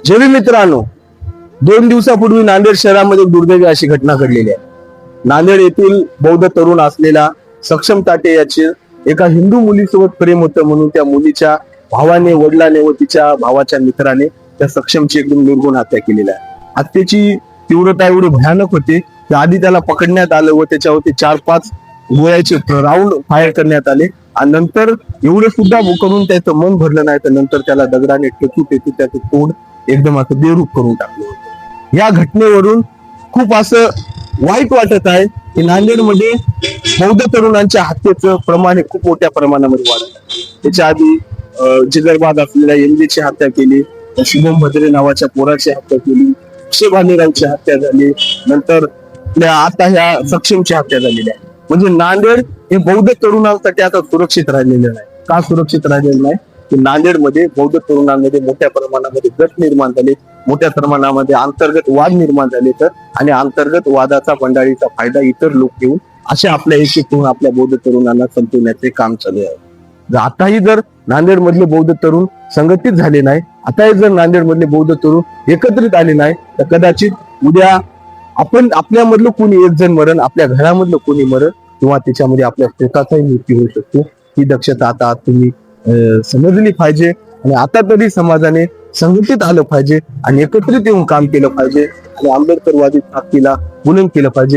जेवी मित्रांनो, 2 दिवसापूर्वी नांदेड शहरामध्ये दुर्दैवी अशी घटना घडलेली आहे. नांदेड येथील बौद्ध तरुण असलेला सक्षम ताटे याचे एका हिंदू मुलीसोबत प्रेम होतं म्हणून त्या मुलीच्या भावाने, वडिलाने व तिच्या भावाच्या मित्राने त्या सक्षमची एकदम निर्गुण हत्या केलेली आहे. हत्येची तीव्रता एवढी भयानक होती की आधी त्याला पकडण्यात आलं व त्याच्यावरती 4-5 गोळ्याचे राऊंड फायर करण्यात आले आणि नंतर एवढे सुद्धा करून त्याचं मन भरलं नाही तर नंतर त्याला दगडाने टेकू त्याचं तोंड एकदम असं बेरूप करून टाकलं होतं. या घटनेवरून खूप असं वाईट वाटत आहे की नांदेडमध्ये बौद्ध तरुणांच्या हत्येचं प्रमाण हे खूप मोठ्या प्रमाणामध्ये वाढत आहे. त्याच्या आधी जिगरबाज असलेल्या एमजेची हत्या केली, शुभम भद्रे नावाच्या पोराची हत्या केली, अक्षय भालेरावची हत्या झाली, नंतर आता ह्या सक्षमची हत्या झालेली आहे. म्हणजे नांदेड हे बौद्ध तरुणांसाठी आता सुरक्षित राहिलेलं नाही. का सुरक्षित राहिलेलं नाही की नांदेडमध्ये बौद्ध तरुणांमध्ये मोठ्या प्रमाणामध्ये गट निर्माण झाले, मोठ्या प्रमाणामध्ये अंतर्गत वाद निर्माण झाले तर आणि अंतर्गत वादाचा बंडाळीचा फायदा इतर लोक घेऊन अशा आपल्या एकीकडून आपल्या बौद्ध तरुणांना संपवण्याचे काम चालू आहे. आताही जर नांदेड मधले बौद्ध तरुण संघटित झाले नाही, आताही जर नांदेड मधले बौद्ध तरुण एकत्रित आले नाही तर कदाचित उद्या आपण आपल्यामधलं कोणी एक जण मरण, आपल्या घरामधलं कोणी मरण किंवा त्याच्यामध्ये आपल्या स्वतःचाही मृत्यू होऊ शकतो. ही दक्षता आता तुम्ही समजली पाहिजे आणि आता तरी समाजाने संघटित आलं पाहिजे आणि एकत्रित येऊन काम केलं पाहिजे आणि आंबेडकरवादी ताकदीला बुलंद केलं पाहिजे.